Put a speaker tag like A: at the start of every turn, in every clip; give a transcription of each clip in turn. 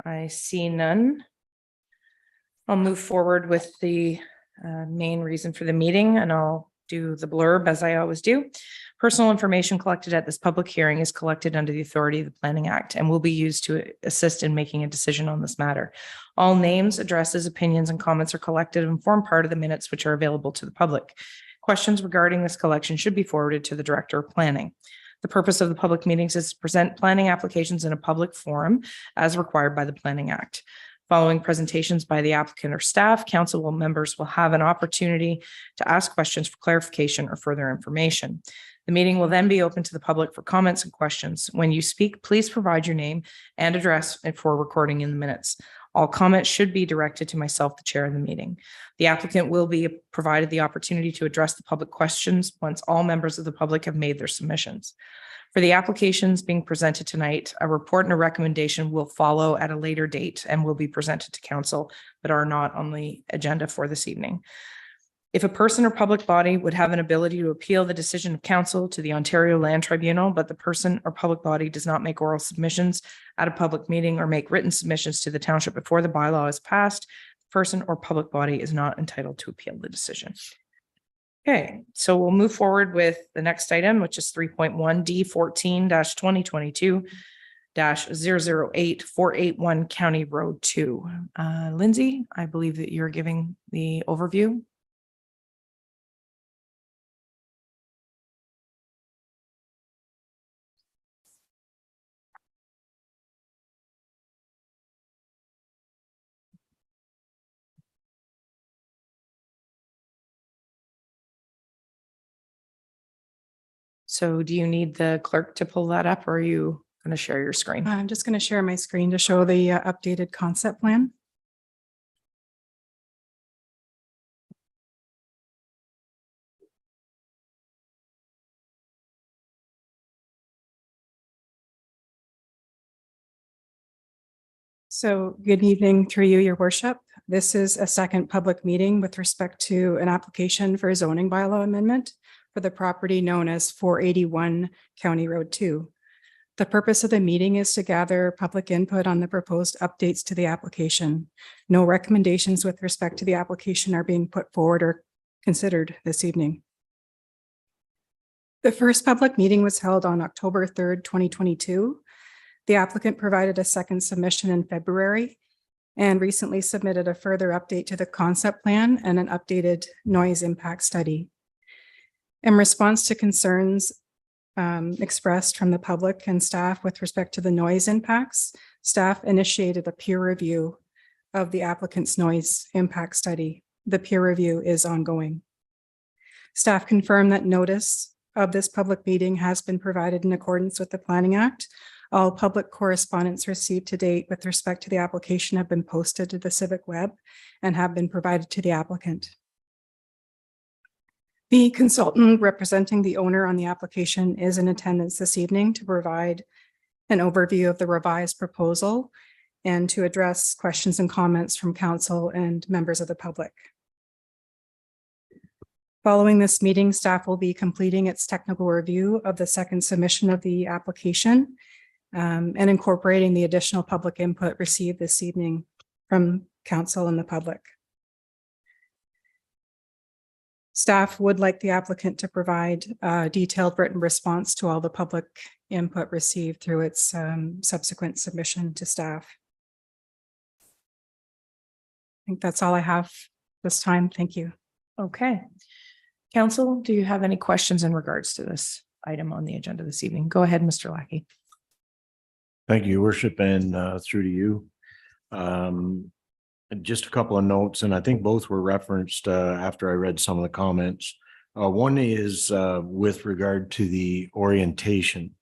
A: I see none. I'll move forward with the main reason for the meeting, and I'll do the blurb as I always do. Personal information collected at this public hearing is collected under the authority of the Planning Act and will be used to assist in making a decision on this matter. All names, addresses, opinions, and comments are collected and form part of the minutes which are available to the public. Questions regarding this collection should be forwarded to the Director of Planning. The purpose of the public meetings is to present planning applications in a public forum as required by the Planning Act. Following presentations by the applicant or staff, council members will have an opportunity to ask questions for clarification or further information. The meeting will then be open to the public for comments and questions. When you speak, please provide your name and address for recording in the minutes. All comments should be directed to myself, the chair of the meeting. The applicant will be provided the opportunity to address the public questions once all members of the public have made their submissions. For the applications being presented tonight, a report and a recommendation will follow at a later date and will be presented to council, but are not on the agenda for this evening. If a person or public body would have an ability to appeal the decision of council to the Ontario Land Tribunal, but the person or public body does not make oral submissions at a public meeting or make written submissions to the township before the bylaw is passed, the person or public body is not entitled to appeal the decision. Okay, so we'll move forward with the next item, which is 3.1 D14-2022-008 481 County Road 2. Lindsay, I believe that you're giving the overview. So do you need the clerk to pull that up, or are you going to share your screen?
B: I'm just going to share my screen to show the updated concept plan. So good evening through you, your worship. This is a second public meeting with respect to an application for a zoning bylaw amendment for the property known as 481 County Road 2. The purpose of the meeting is to gather public input on the proposed updates to the application. No recommendations with respect to the application are being put forward or considered this evening. The first public meeting was held on October 3rd, 2022. The applicant provided a second submission in February and recently submitted a further update to the concept plan and an updated noise impact study. In response to concerns expressed from the public and staff with respect to the noise impacts, staff initiated a peer review of the applicant's noise impact study. The peer review is ongoing. Staff confirmed that notice of this public meeting has been provided in accordance with the Planning Act. All public correspondence received to date with respect to the application have been posted to the Civic Web and have been provided to the applicant. The consultant representing the owner on the application is in attendance this evening to provide an overview of the revised proposal and to address questions and comments from council and members of the public. Following this meeting, staff will be completing its technical review of the second submission of the application and incorporating the additional public input received this evening from council and the public. Staff would like the applicant to provide a detailed written response to all the public input received through its subsequent submission to staff. I think that's all I have this time. Thank you.
A: Okay. Council, do you have any questions in regards to this item on the agenda this evening? Go ahead, Mr. Lackey.
C: Thank you, Your Worship, and through to you. Just a couple of notes, and I think both were referenced after I read some of the comments. One is with regard to the orientation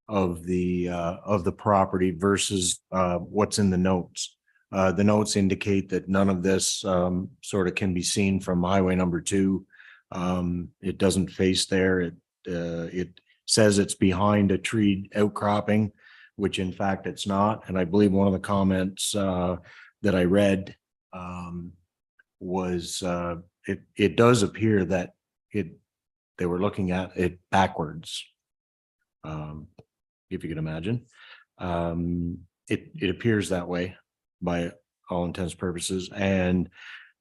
C: of the property versus what's in the notes. The notes indicate that none of this sort of can be seen from highway number 2. It doesn't face there. It says it's behind a tree outcropping, which in fact it's not. And I believe one of the comments that I read was it does appear that they were looking at it backwards. If you can imagine, it appears that way. by all intents and purposes. And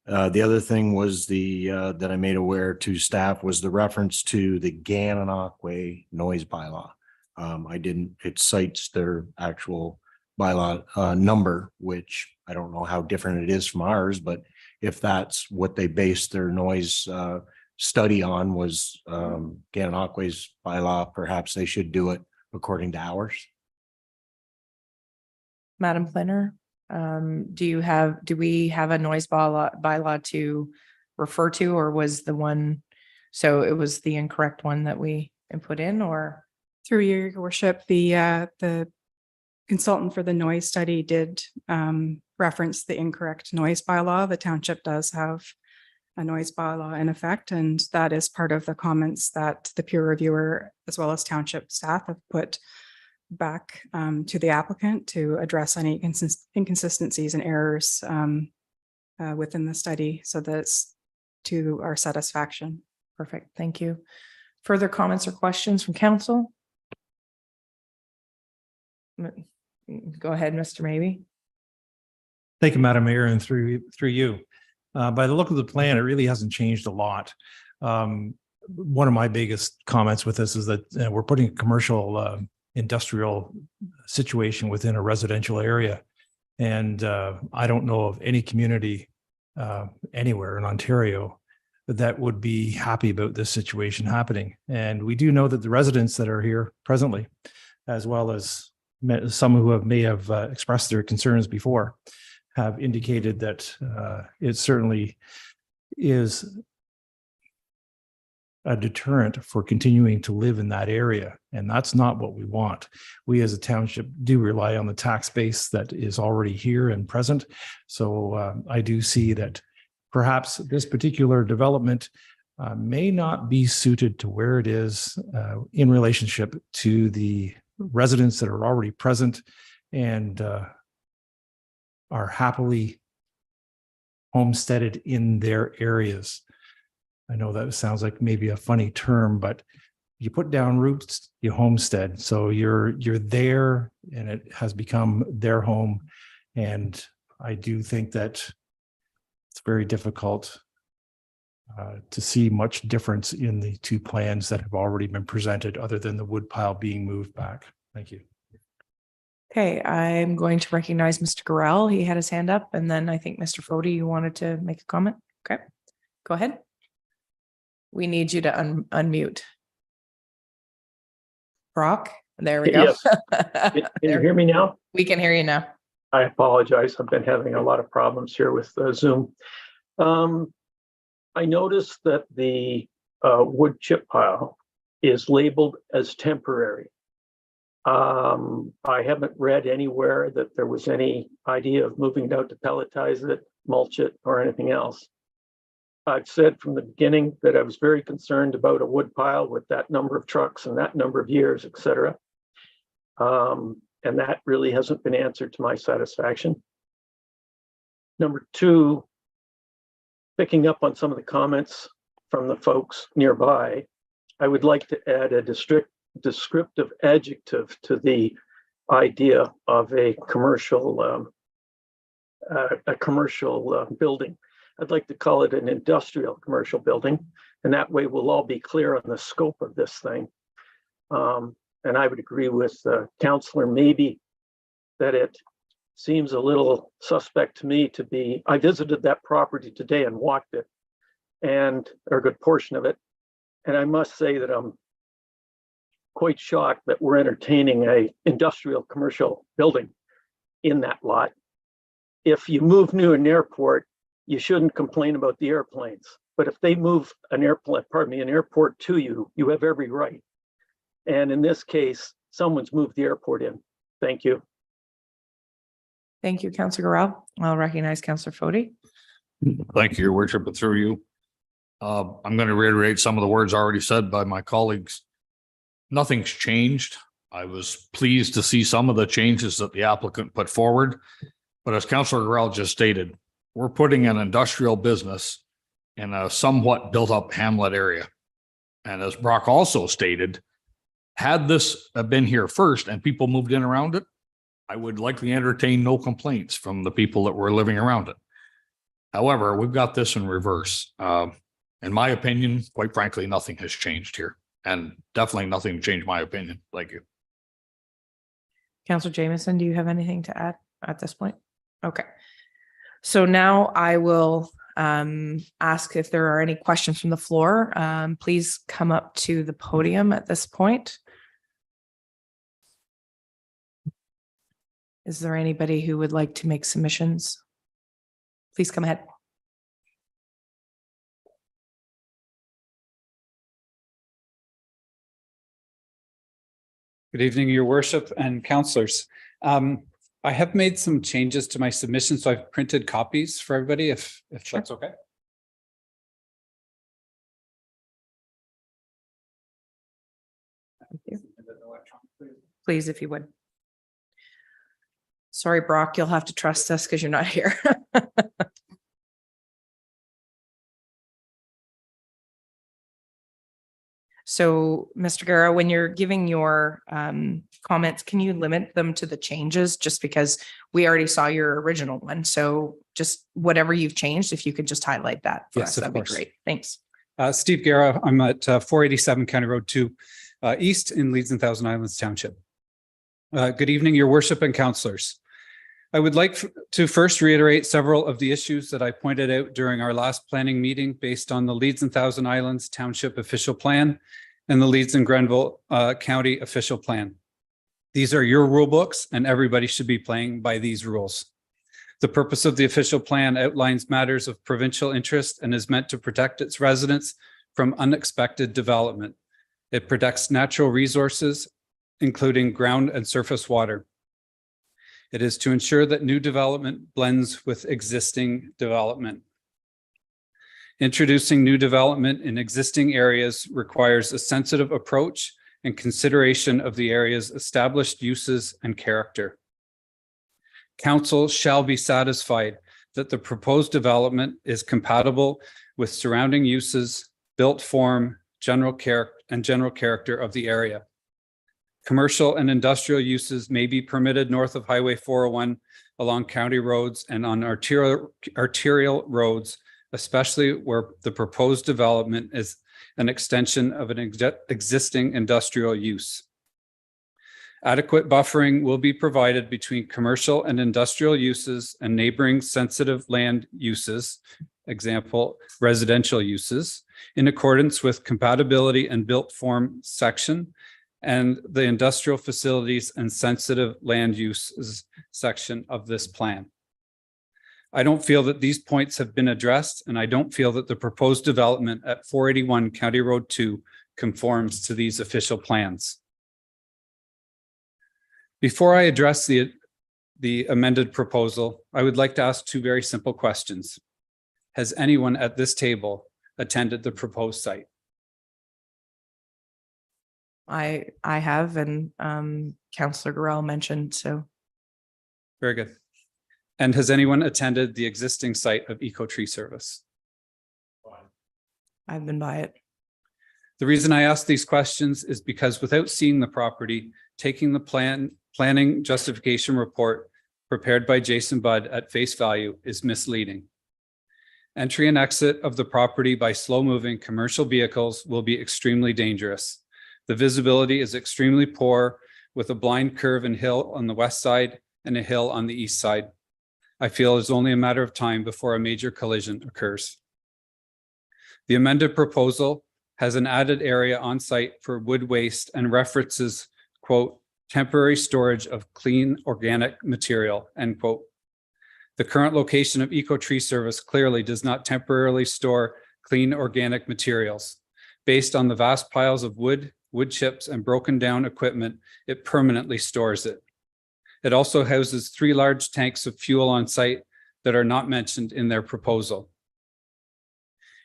C: the other thing was that I made aware to staff was the reference to the Gananoque noise bylaw. It cites their actual bylaw number, which I don't know how different it is from ours, but if that's what they based their noise study on was Gananoque's bylaw, perhaps they should do it according to ours.
A: Madam Planner, do we have a noise bylaw to refer to, or was the one, so it was the incorrect one that we put in, or?
B: Through your worship, the consultant for the noise study did reference the incorrect noise bylaw. The township does have a noise bylaw in effect, and that is part of the comments that the peer reviewer as well as township staff have put back to the applicant to address any inconsistencies and errors within the study, so that it's to our satisfaction.
A: Perfect, thank you. Further comments or questions from council? Go ahead, Mr. Maybe.
D: Thank you, Madam Mayor, and through you. By the look of the plan, it really hasn't changed a lot. One of my biggest comments with this is that we're putting a commercial industrial situation within a residential area. And I don't know of any community anywhere in Ontario that would be happy about this situation happening. And we do know that the residents that are here presently, as well as some who may have expressed their concerns before, have indicated that it certainly is a deterrent for continuing to live in that area. And that's not what we want. We as a township do rely on the tax base that is already here and present. So I do see that perhaps this particular development may not be suited to where it is in relationship to the residents that are already present and are happily homesteaded in their areas. I know that sounds like maybe a funny term, but you put down roots, you homestead. So you're there and it has become their home. And I do think that it's very difficult to see much difference in the two plans that have already been presented, other than the wood pile being moved back. Thank you.
A: Okay, I'm going to recognize Mr. Gorell. He had his hand up, and then I think Mr. Fody, you wanted to make a comment. Okay, go ahead. We need you to unmute. Brock, there we go.
E: Yes. Can you hear me now?
A: We can hear you now.
E: I apologize. I've been having a lot of problems here with Zoom. I noticed that the wood chip pile is labeled as temporary. I haven't read anywhere that there was any idea of moving it out to pelletize it, mulch it, or anything else. I've said from the beginning that I was very concerned about a wood pile with that number of trucks and that number of years, et cetera. And that really hasn't been answered to my satisfaction. Number two, picking up on some of the comments from the folks nearby, I would like to add a descriptive adjective to the idea of a commercial building. I'd like to call it an industrial commercial building, and that way we'll all be clear on the scope of this thing. And I would agree with Councillor Maybe that it seems a little suspect to me to be. I visited that property today and walked it, or a good portion of it, and I must say that I'm quite shocked that we're entertaining a industrial commercial building in that lot. If you move near an airport, you shouldn't complain about the airplanes. But if they move an airport to you, you have every right. And in this case, someone's moved the airport in. Thank you.
A: Thank you, Councillor Gorell. I'll recognize Councillor Fody.
F: Thank you, Your Worship, but through you. I'm going to reiterate some of the words already said by my colleagues. Nothing's changed. I was pleased to see some of the changes that the applicant put forward. But as Councillor Gorell just stated, we're putting an industrial business in a somewhat built up hamlet area. And as Brock also stated, had this been here first and people moved in around it, I would likely entertain no complaints from the people that were living around it. However, we've got this in reverse. In my opinion, quite frankly, nothing has changed here, and definitely nothing changed my opinion. Thank you.
A: Councillor Jameson, do you have anything to add at this point? Okay. So now I will ask if there are any questions from the floor. Please come up to the podium at this point. Is there anybody who would like to make submissions? Please come ahead.
G: Good evening, Your Worship and councillors. I have made some changes to my submission, so I've printed copies for everybody, if that's okay.
A: Thank you. Please, if you would. Sorry, Brock, you'll have to trust us because you're not here. So, Mr. Guerra, when you're giving your comments, can you limit them to the changes just because we already saw your original one? So just whatever you've changed, if you could just highlight that for
G: Yes,
A: us,
G: of
A: that'd be
G: course.
A: great. Thanks.
G: Steve Guerra, I'm at 487 County Road 2 East in Leeds and Thousand Islands Township. Good evening, Your Worship and councillors. I would like to first reiterate several of the issues that I pointed out during our last planning meeting based on the Leeds and Thousand Islands Township official plan and the Leeds and Grenville County official plan. These are your rule books and everybody should be playing by these rules. The purpose of the official plan outlines matters of provincial interest and is meant to protect its residents from unexpected development. It protects natural resources, including ground and surface water. It is to ensure that new development blends with existing development. Introducing new development in existing areas requires a sensitive approach and consideration of the area's established uses and character. Council shall be satisfied that the proposed development is compatible with surrounding uses, built form, general character of the area. Commercial and industrial uses may be permitted north of Highway 401 along county roads and on arterial roads, especially where the proposed development is an extension of an existing industrial use. Adequate buffering will be provided between commercial and industrial uses and neighboring sensitive land uses, example, residential uses, in accordance with compatibility and built form section and the industrial facilities and sensitive land uses section of this plan. I don't feel that these points have been addressed, and I don't feel that the proposed development at 481 County Road 2 conforms to these official plans. Before I address the amended proposal, I would like to ask two very simple questions. Has anyone at this table attended the proposed site?
A: I have, and Councillor Gorell mentioned, so.
G: Very good. And has anyone attended the existing site of Eco Tree Service?
A: I've been by it.
G: The reason I ask these questions is because without seeing the property, taking the planning justification report prepared by Jason Budd at face value is misleading. Entry and exit of the property by slow-moving commercial vehicles will be extremely dangerous. The visibility is extremely poor with a blind curve and hill on the west side and a hill on the east side. I feel it's only a matter of time before a major collision occurs. The amended proposal has an added area on site for wood waste and references, quote, temporary storage of clean organic material, end quote. The current location of Eco Tree Service clearly does not temporarily store clean organic materials. Based on the vast piles of wood chips, and broken down equipment, it permanently stores it. It also houses 3 large tanks of fuel on site that are not mentioned in their proposal.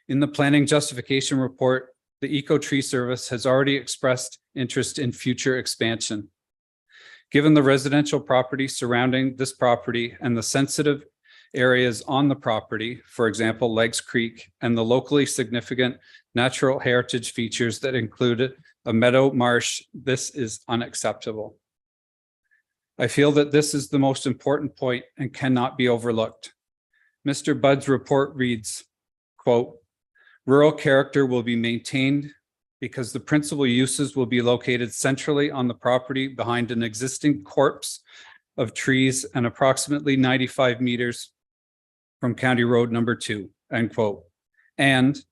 G: In the planning justification report, the Eco Tree Service has already expressed interest in future expansion. Given the residential property surrounding this property and the sensitive areas on the property, for example, Legs Creek, and the locally significant natural heritage features that include a meadow marsh, this is unacceptable. I feel that this is the most important point and cannot be overlooked. Mr. Budd's report reads, quote, "Rural character will be maintained because the principal uses will be located centrally on the property behind an existing corpse of trees and approximately 95 meters from County Road number 2, end quote. And,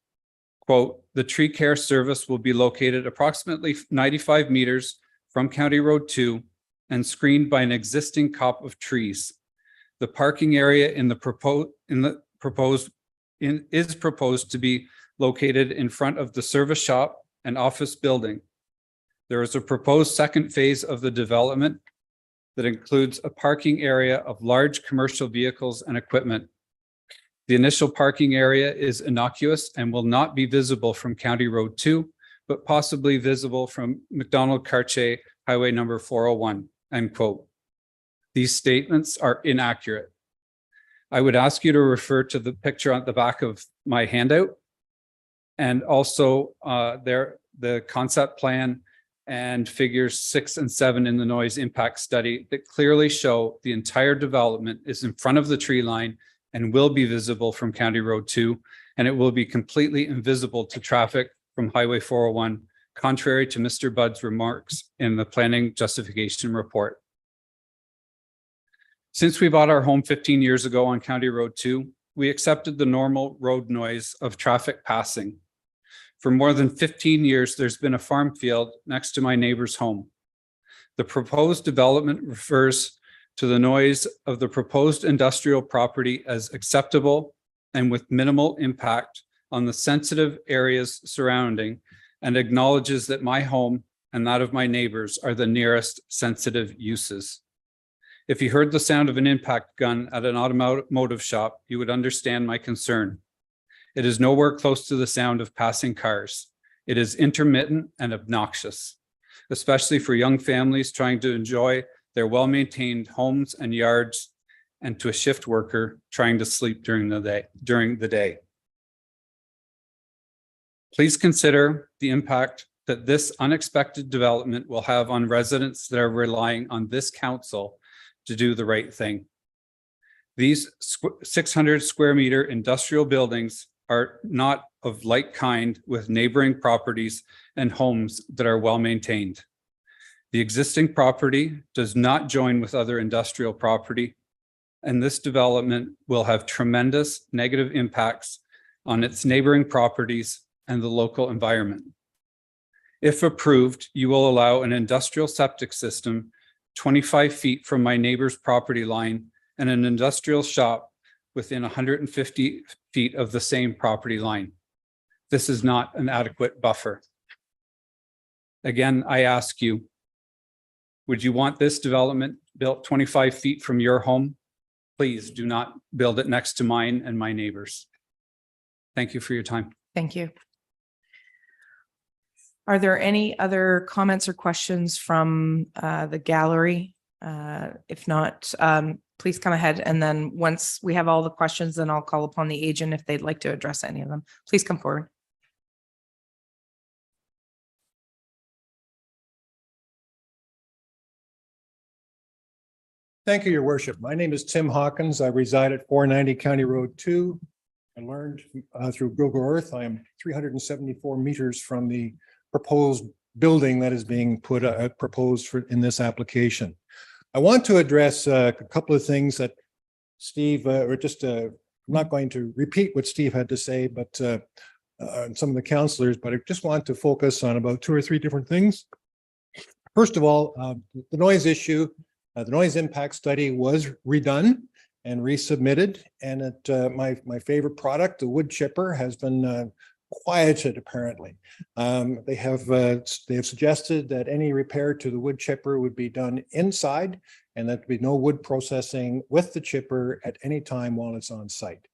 G: quote, "The tree care service will be located approximately 95 meters from County Road 2 and screened by an existing copse of trees. The parking area is proposed to be located in front of the service shop and office building. There is a proposed second phase of the development that includes a parking area of large commercial vehicles and equipment. The initial parking area is innocuous and will not be visible from County Road 2, but possibly visible from McDonald-Cartier Highway number 401, end quote. These statements are inaccurate. I would ask you to refer to the picture on the back of my handout and also the concept plan and figures 6 and 7 in the noise impact study that clearly show the entire development is in front of the tree line and will be visible from County Road 2, and it will be completely invisible to traffic from Highway 401, contrary to Mr. Budd's remarks in the planning justification report. Since we bought our home 15 years ago on County Road 2, we accepted the normal road noise of traffic passing. For more than 15 years, there's been a farm field next to my neighbor's home. The proposed development refers to the noise of the proposed industrial property as acceptable and with minimal impact on the sensitive areas surrounding, and acknowledges that my home and that of my neighbors are the nearest sensitive uses. If you heard the sound of an impact gun at an automotive shop, you would understand my concern. It is nowhere close to the sound of passing cars. It is intermittent and obnoxious, especially for young families trying to enjoy their well-maintained homes and yards, and to a shift worker trying to sleep during the day. Please consider the impact that this unexpected development will have on residents that are relying on this council to do the right thing. These 600 square meter industrial buildings are not of like kind with neighboring properties and homes that are well maintained. The existing property does not join with other industrial property, and this development will have tremendous negative impacts on its neighboring properties and the local environment. If approved, you will allow an industrial septic system 25 feet from my neighbor's property line and an industrial shop within 150 feet of the same property line. This is not an adequate buffer. Again, I ask you, would you want this development built 25 feet from your home? Please do not build it next to mine and my neighbors. Thank you for your time.
A: Thank you. Are there any other comments or questions from the gallery? If not, please come ahead. And then once we have all the questions, then I'll call upon the agent if they'd like to address any of them. Please come forward.
H: Thank you, Your Worship. My name is Tim Hawkins. I reside at 490 County Road 2. I learned through Google Earth, I am 374 meters from the proposed building that is being proposed in this application. I want to address a couple of things that Steve, I'm not going to repeat what Steve had to say, but some of the councillors, but I just want to focus on about 2 or 3 different things. First of all, the noise issue. The noise impact study was redone and resubmitted, and my favorite product, the wood chipper, has been quieted. Apparently, they have suggested that any repair to the wood chipper would be done inside, and that there be no wood processing with the chipper at any time while it's on site.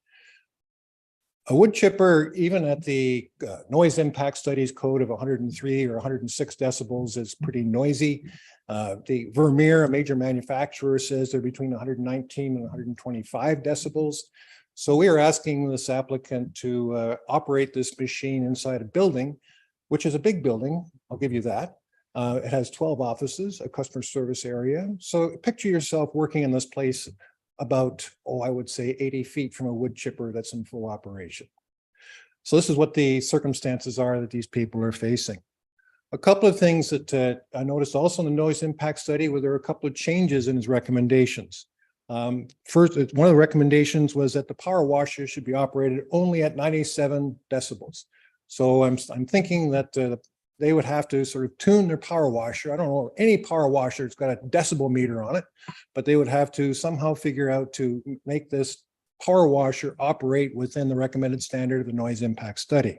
H: A wood chipper, even at the noise impact studies code of 103 or 106 decibels, is pretty noisy. The Vermeer, a major manufacturer, says they're between 119 and 125 decibels. So we are asking this applicant to operate this machine inside a building, which is a big building, I'll give you that, It has 12 offices, a customer service area. So picture yourself working in this place about, I would say 80 feet from a wood chipper that's in full operation. So this is what the circumstances are that these people are facing. A couple of things that I noticed also in the noise impact study where there were a couple of changes in his recommendations. First, one of the recommendations was that the power washer should be operated only at 97 decibels. So I'm thinking that they would have to sort of tune their power washer. I don't know any power washer that's got a decibel meter on it, but they would have to somehow figure out to make this power washer operate within the recommended standard of the noise impact study.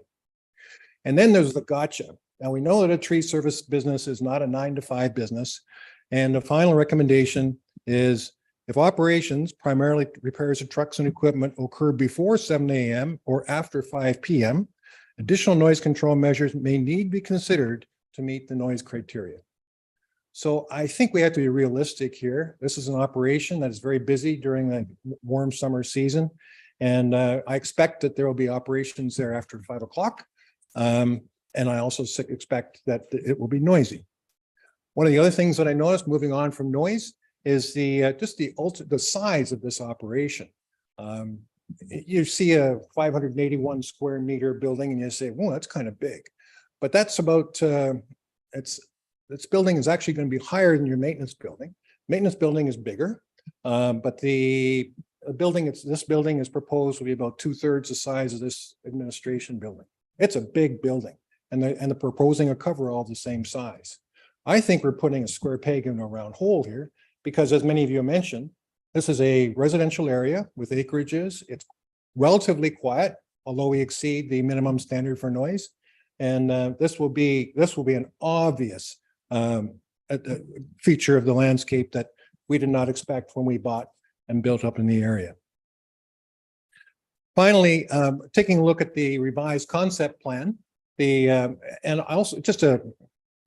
H: And then there's the gotcha. Now we know that a tree service business is not a 9 to 5 business. And the final recommendation is if operations, primarily repairs of trucks and equipment, occur before 7 a.m. or after 5 p.m., additional noise control measures may need to be considered to meet the noise criteria. So I think we have to be realistic here. This is an operation that is very busy during the warm summer season. And I expect that there will be operations there after 5 o'clock. And I also expect that it will be noisy. One of the other things that I noticed moving on from noise is the size of this operation. You see a 581 square meter building and you say, well, that's kind of big. But that's about, this building is actually going to be higher than your maintenance building. Maintenance building is bigger, but this building is proposed to be about 2/3 the size of this administration building. It's a big building, and they're proposing a coverall the same size. I think we're putting a square peg in a round hole here, because as many of you mentioned, this is a residential area with acreages. It's relatively quiet, although we exceed the minimum standard for noise. And this will be an obvious feature of the landscape that we did not expect when we bought and built up in the area. Finally, taking a look at the revised concept plan, and also just a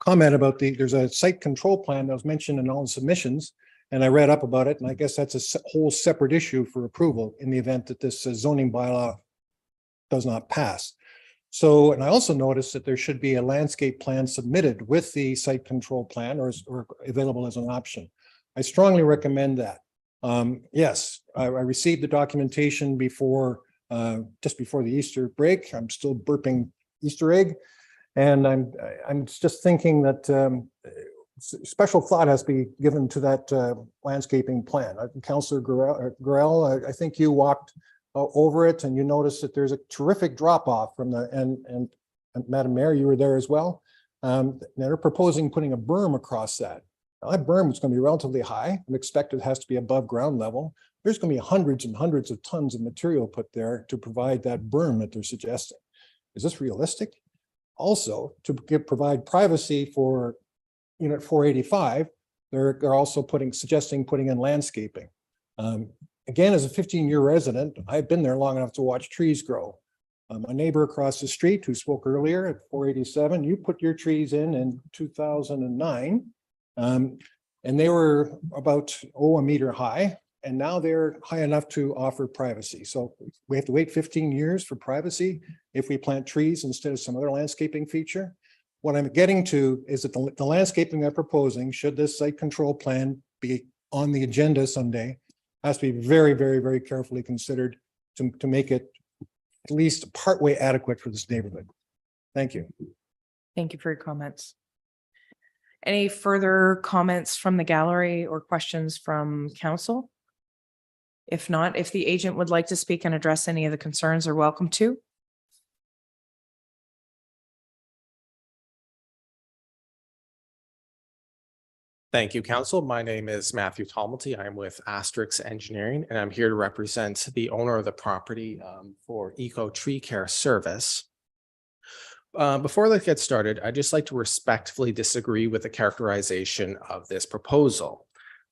H: comment about there's a site control plan that was mentioned in all the submissions, and I read up about it, and I guess that's a whole separate issue for approval in the event that this zoning bylaw does not pass. So, and I also noticed that there should be a landscape plan submitted with the site control plan or available as an option. I strongly recommend that. Yes, I received the documentation just before the Easter break. I'm still burping Easter egg. And I'm just thinking that special thought has to be given to that landscaping plan. Councillor Gurel, I think you walked over it and you noticed that there's a terrific drop off from and Madam Mayor, you were there as well. They're proposing putting a berm across that. Now, that berm is going to be relatively high. I'm expected it has to be above ground level. There's going to be hundreds and hundreds of tons of material put there to provide that berm that they're suggesting. Is this realistic? Also, to provide privacy for Unit 485, they're also suggesting putting in landscaping. Again, as a 15-year resident, I've been there long enough to watch trees grow. My neighbor across the street who spoke earlier at 487, you put your trees in 2009, and they were about, a meter high, and now they're high enough to offer privacy. So we have to wait 15 years for privacy if we plant trees instead of some other landscaping feature. What I'm getting to is that the landscaping they're proposing, should this site control plan be on the agenda someday, has to be very, very, very carefully considered to make it at least partway adequate for this neighborhood. Thank you.
A: Thank you for your comments. Any further comments from the gallery or questions from council? If not, if the agent would like to speak and address any of the concerns, are welcome to.
I: Thank you, Council. My name is Matthew Tomilty. I'm with Asterix Engineering, and I'm here to represent the owner of the property for Eco Tree Care Service. Before I get started, I'd just like to respectfully disagree with the characterization of this proposal.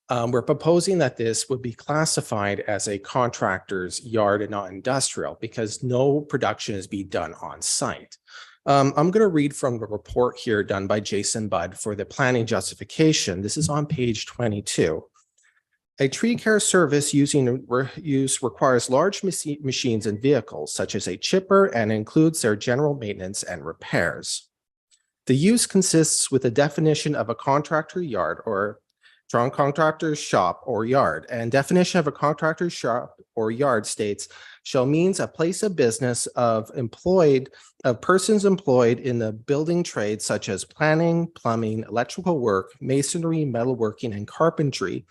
I: We're proposing that this would be classified as a contractor's yard and not industrial because no production is being done on site. I'm going to read from the report here done by Jason Budd for the planning justification. This is on page 22. A tree care service use requires large machines and vehicles, such as a chipper, and includes their general maintenance and repairs. The use consists with a definition of a contractor yard or strong contractor's shop or yard, and definition of a contractor's shop or yard states shall means a place of business of persons employed in the building trade such as planning, plumbing, electrical work, masonry, metalworking, and carpentry,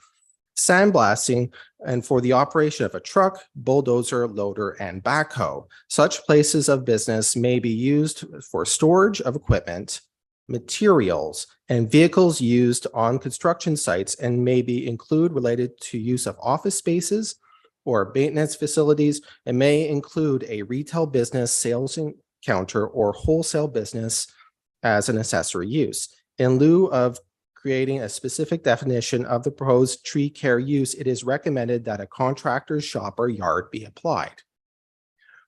I: sandblasting, and for the operation of a truck, bulldozer, loader, and backhoe. Such places of business may be used for storage of equipment, materials, and vehicles used on construction sites, and may be include related to use of office spaces or maintenance facilities, and may include a retail business, sales counter, or wholesale business as an accessory use. In lieu of creating a specific definition of the proposed tree care use, it is recommended that a contractor's shop or yard be applied.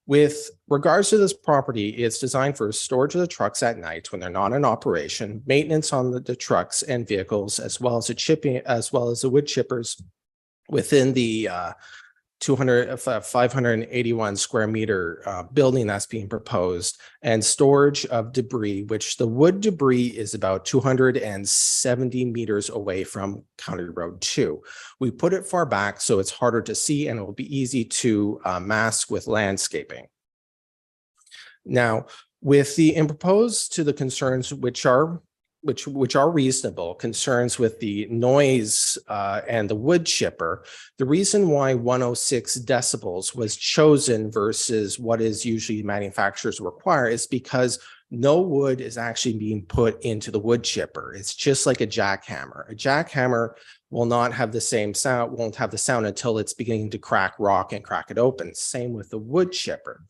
I: With regards to this property, it's designed for storage of the trucks at night when they're not in operation, maintenance on the trucks and vehicles, as well as the wood chippers within the 581 square meter building that's being proposed, and storage of debris, which the wood debris is about 270 meters away from County Road 2. We put it far back so it's harder to see and it will be easy to mask with landscaping. Now, with the proposed to the concerns which are reasonable, concerns with the noise and the wood chipper, the reason why 106 decibels was chosen versus what is usually manufacturers require is because no wood is actually being put into the wood chipper. It's just like a jackhammer. A jackhammer will not have the same sound, won't have the sound until it's beginning to crack rock and crack it open. Same with the wood chipper.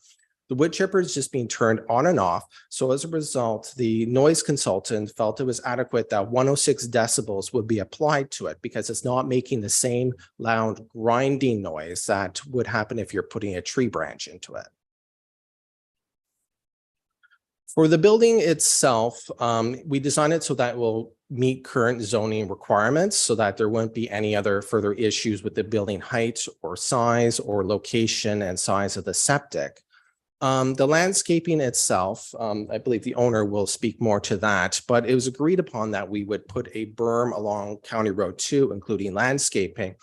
I: The wood chipper is just being turned on and off. So as a result, the noise consultant felt it was adequate that 106 decibels would be applied to it because it's not making the same loud grinding noise that would happen if you're putting a tree branch into it. For the building itself, we designed it so that it will meet current zoning requirements so that there won't be any other further issues with the building height or size or location and size of the septic. The landscaping itself, I believe the owner will speak more to that, but it was agreed upon that we would put a berm along County Road 2, including landscaping,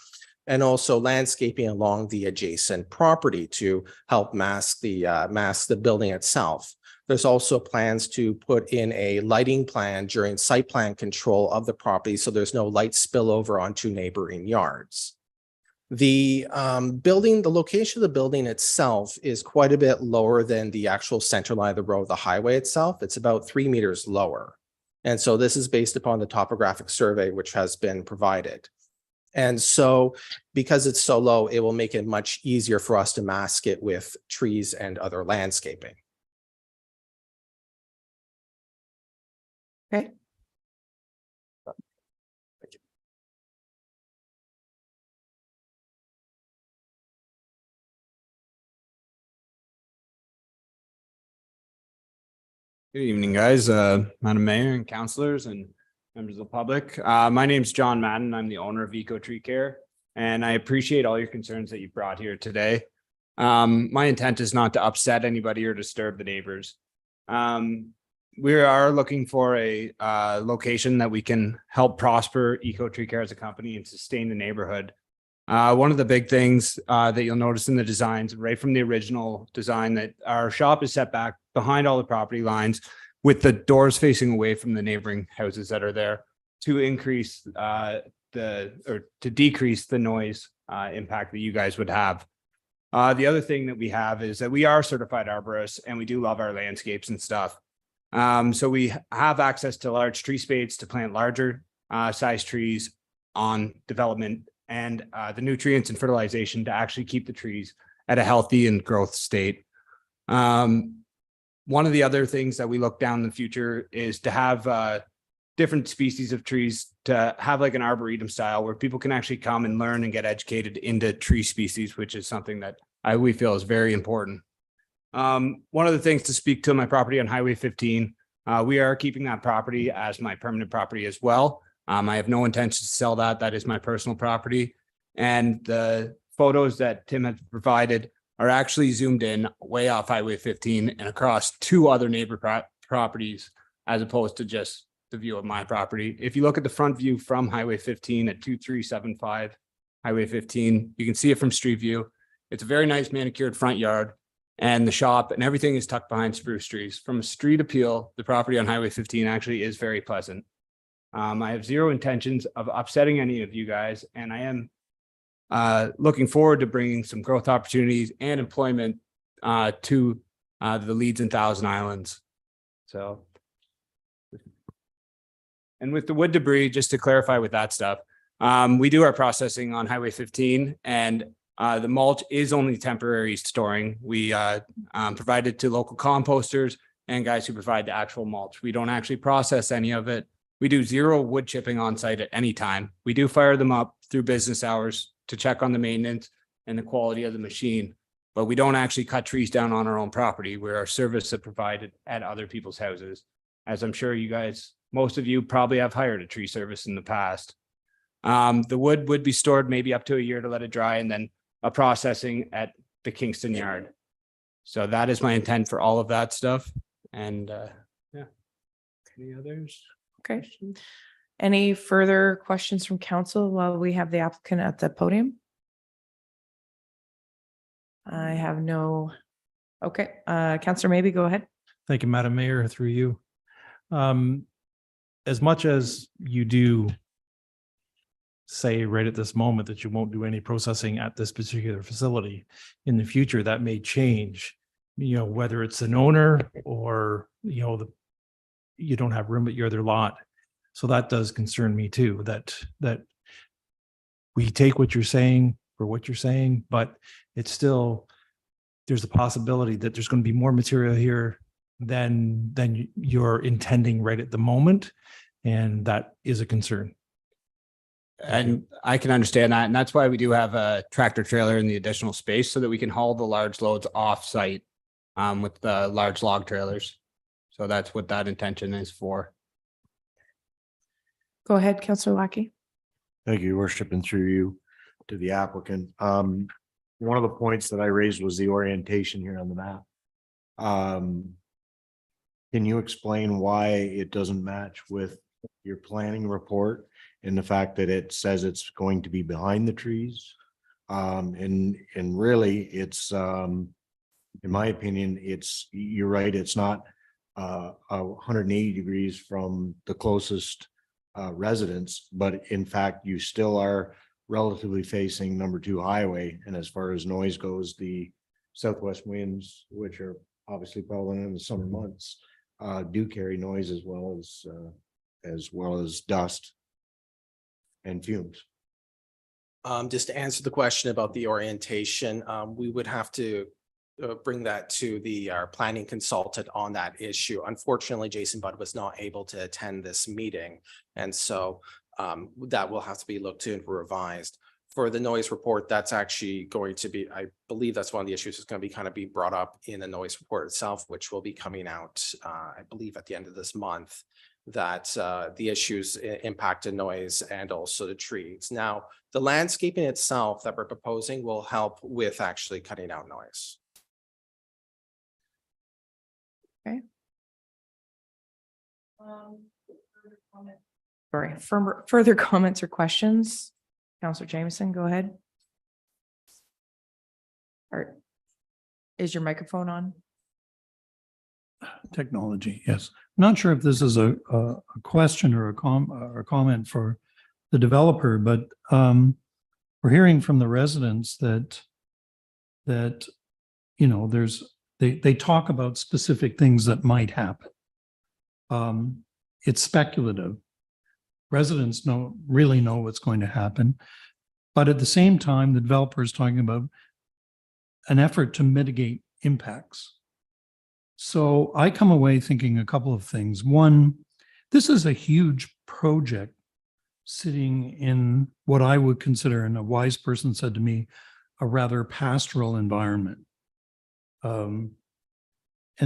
I: and also landscaping along the adjacent property to help mask the building itself. There's also plans to put in a lighting plan during site plan control of the property, so there's no light spillover onto neighboring yards. The location of the building itself is quite a bit lower than the actual center line of the road, the highway itself. It's about 3 meters lower. And so this is based upon the topographic survey, which has been provided. And so because it's so low, it will make it much easier for us to mask it with trees and other landscaping.
A: Okay.
J: Good evening, guys, Madam Mayor and councillors and members of the public. My name's John Madden. I'm the owner of Eco Tree Care, and I appreciate all your concerns that you brought here today. My intent is not to upset anybody or disturb the neighbors. We are looking for a location that we can help prosper Eco Tree Care as a company and sustain the neighborhood. One of the big things that you'll notice in the designs, right from the original design, that our shop is set back behind all the property lines with the doors facing away from the neighboring houses that are there to increase to decrease the noise impact that you guys would have. The other thing that we have is that we are certified arborists and we do love our landscapes and stuff. So we have access to large tree spades to plant larger size trees on development and the nutrients and fertilization to actually keep the trees at a healthy and growth state. One of the other things that we look down in the future is to have different species of trees, to have like an arboretum style where people can actually come and learn and get educated into tree species, which is something that we feel is very important. One of the things to speak to my property on Highway 15, we are keeping that property as my permanent property as well. I have no intention to sell that. That is my personal property. And the photos that Tim has provided are actually zoomed in way off Highway 15 and across 2 other neighbor properties as opposed to just the view of my property. If you look at the front view from Highway 15 at 2375 Highway 15, you can see it from street view. It's a very nice manicured front yard, and the shop and everything is tucked behind spruce trees. From a street appeal, the property on Highway 15 actually is very pleasant. I have zero intentions of upsetting any of you guys, and I am looking forward to bringing some growth opportunities and employment to the Leeds and Thousand Islands. So, and with the wood debris, just to clarify with that stuff, we do our processing on Highway 15, and the mulch is only temporary storing. We provide it to local composters and guys who provide the actual mulch. We don't actually process any of it. We do zero wood chipping on site at any time. We do fire them up through business hours to check on the maintenance and the quality of the machine, but we don't actually cut trees down on our own property. We're our service that provided at other people's houses. As I'm sure you guys, most of you probably have hired a tree service in the past. The wood would be stored maybe up to a year to let it dry, and then a processing at the Kingston yard. So that is my intent for all of that stuff. And yeah, any others?
A: Okay. Any further questions from council while we have the applicant at the podium? I have no. Okay, Councillor, maybe go ahead.
D: Thank you, Madam Mayor, through you. As much as you do say right at this moment that you won't do any processing at this particular facility, in the future, that may change, you know, whether it's an owner or, you know, you don't have room at your other lot. So that does concern me too, that we take what you're saying for what you're saying, but it's still, there's a possibility that there's going to be more material here than you're intending right at the moment. And that is a concern.
J: And I can understand that. And that's why we do have a tractor trailer in the additional space so that we can haul the large loads off site with the large log trailers. So that's what that intention is for.
A: Go ahead, Councillor Lackey.
C: Thank you, Your Worship, and through you to the applicant. One of the points that I raised was the orientation here on the map. Can you explain why it doesn't match with your planning report and the fact that it says it's going to be behind the trees? And really it's, in my opinion, you're right, it's not 180 degrees from the closest residence, but in fact, you still are relatively facing number 2 highway. And as far as noise goes, the southwest winds, which are obviously prevalent in the summer months, do carry noise as well as dust and fumes.
I: Just to answer the question about the orientation, we would have to bring that to our planning consultant on that issue. Unfortunately, Jason Budd was not able to attend this meeting, and so that will have to be looked into and revised. For the noise report, that's actually going to be, I believe that's one of the issues that's going to be brought up in the noise report itself, which will be coming out, I believe, at the end of this month, that the issues impacted noise and also the trees. Now, the landscaping itself that we're proposing will help with actually cutting out noise.
A: Okay. Sorry, further comments or questions? Councillor Jameson, go ahead. Or is your microphone on?
K: Technology, yes. Not sure if this is a question or a comment for the developer, but we're hearing from the residents that you know, they talk about specific things that might happen. It's speculative. Residents really know what's going to happen, but at the same time, the developer is talking about an effort to mitigate impacts. So I come away thinking a couple of things. One, this is a huge project sitting in what I would consider, and a wise person said to me, a rather pastoral environment. And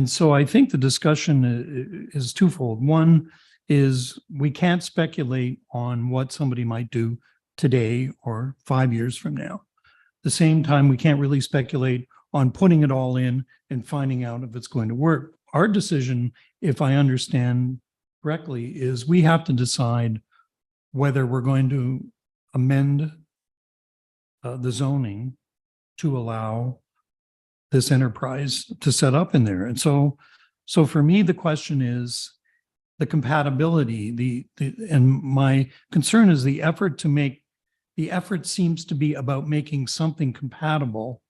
K: so I think the discussion is twofold. One is we can't speculate on what somebody might do today or 5 years from now. At the same time, we can't really speculate on putting it all in and finding out if it's going to work. Our decision, if I understand correctly, is we have to decide whether we're going to amend the zoning to allow this enterprise to set up in there. And so for me, the question is the compatibility, and my concern is the effort seems to be about making something compatible.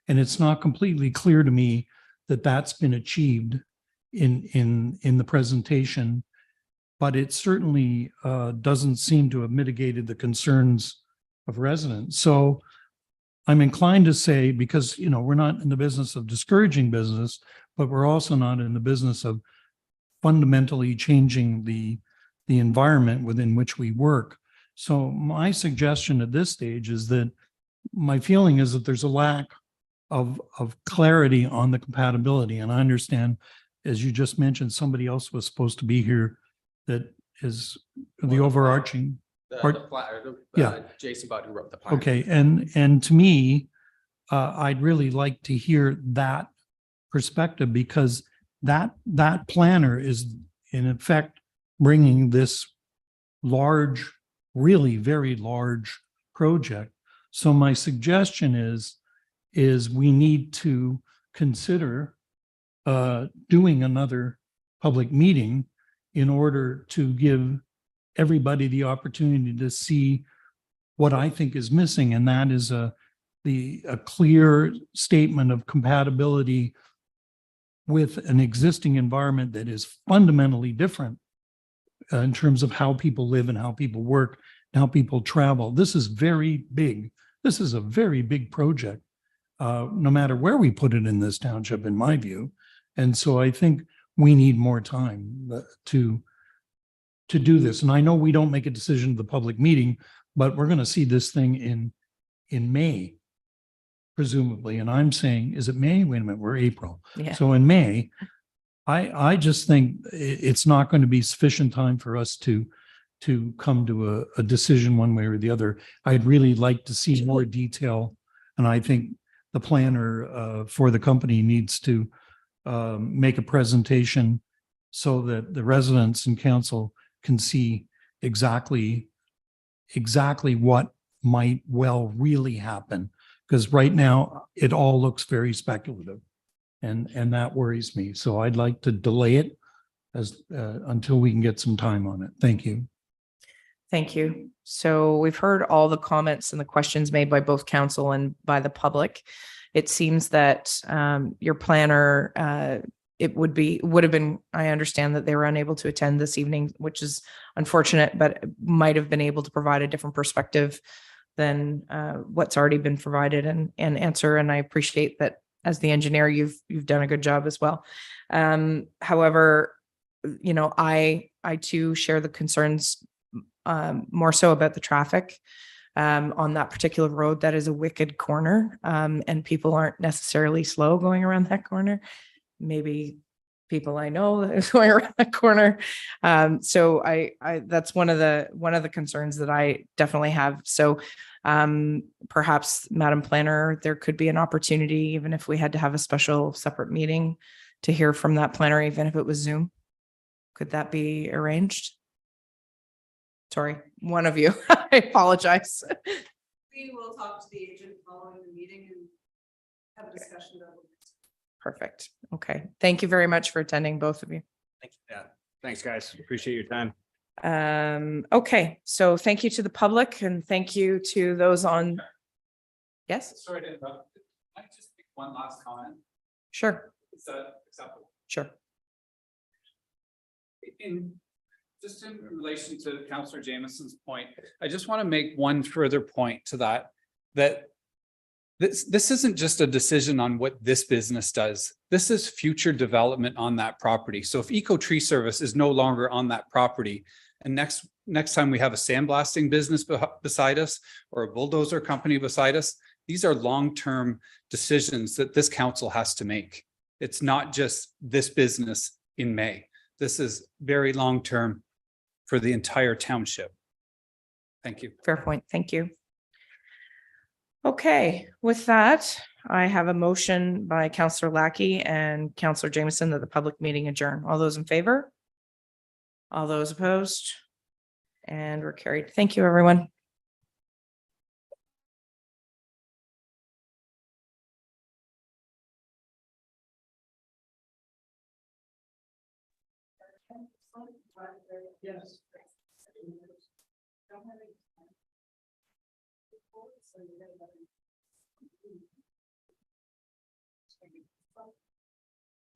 K: And it's not completely clear to me that that's been achieved in the presentation, but it certainly doesn't seem to have mitigated the concerns of residents. So I'm inclined to say, because, we're not in the business of discouraging business, but we're also not in the business of fundamentally changing the environment within which we work. So my suggestion at this stage is that my feeling is that there's a lack of clarity on the compatibility. And I understand, as you just mentioned, somebody else was supposed to be here that is the overarching. Yeah.
I: Jason Budd, who wrote the plan.
K: Okay, and to me, I'd really like to hear that perspective, because that planner is in effect bringing this large, really very large project. So my suggestion is we need to consider doing another public meeting in order to give everybody the opportunity to see what I think is missing, and that is a clear statement of compatibility with an existing environment that is fundamentally different in terms of how people live and how people work and how people travel. This is very big. This is a very big project, no matter where we put it in this township, in my view. And so I think we need more time to do this. And I know we don't make a decision at the public meeting, but we're going to see this thing in May, presumably. And I'm saying, is it May? Wait a minute, we're April.
A: Yeah.
K: So in May, I just think it's not going to be sufficient time for us to come to a decision one way or the other. I'd really like to see more detail. And I think the planner for the company needs to make a presentation so that the residents and council can see exactly what might well really happen. Because right now it all looks very speculative, and that worries me. So I'd like to delay it until we can get some time on it. Thank you.
A: Thank you. So we've heard all the comments and the questions made by both council and by the public. It seems that your planner, it would have been, I understand that they were unable to attend this evening, which is unfortunate, but might have been able to provide a different perspective than what's already been provided and answer. And I appreciate that as the engineer, you've done a good job as well. However, I too share the concerns more so about the traffic on that particular road. That is a wicked corner, and people aren't necessarily slow going around that corner. Maybe people I know that is going around that corner. So I that's one of the concerns that I definitely have. So perhaps, Madam Planner, there could be an opportunity, even if we had to have a special separate meeting, to hear from that planner, even if it was Zoom. Could that be arranged? Sorry, one of you. I apologize.
B: We will talk to the agent following the meeting and have a discussion about it.
A: Perfect. Okay. Thank you very much for attending, both of you.
J: Thank you. Yeah. Thanks, guys. Appreciate your time.
A: Okay. So thank you to the public and thank you to those on. Yes,
G: Sorry to interrupt. Can I just make one last comment?
A: sure.
G: Is that acceptable?
A: Sure.
G: In relation to Councillor Jameson's point, I just want to make one further point to that this isn't just a decision on what this business does. This is future development on that property. So if Eco Tree Service is no longer on that property, and next time we have a sandblasting business beside us or a bulldozer company beside us, these are long-term decisions that this council has to make. It's not just this business in May. This is very long-term for the entire township. Thank you.
A: Fair point. Thank you. Okay, with that, I have a motion by Councillor Lackey and Councillor Jameson that the public meeting adjourn. All those in favor? All those opposed? And we're carried. Thank you, everyone.
K: Yes.